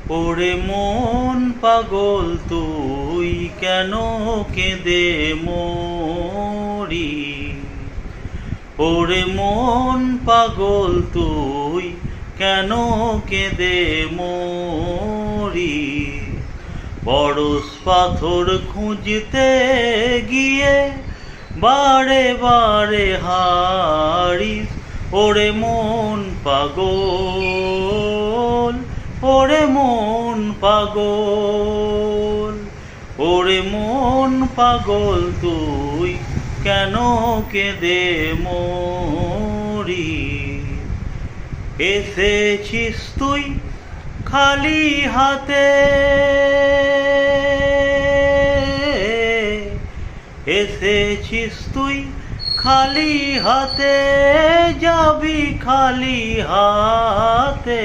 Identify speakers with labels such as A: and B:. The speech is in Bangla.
A: ওরে মন পাগল তুই কেন কেঁদে মরি। ওরে মন পাগল তুই কেন কেঁদে মরি। বরস পাথর খুঁজতে গিয়ে বারে বারে হারিস। ওরে মন পাগল, ওরে মন পাগল, ওরে মন পাগল তুই কেন কেঁদে মরি। এসেছিস তুই খালি হাতে, এসেছিস তুই খালি হাতে, যাবি খালি হাতে।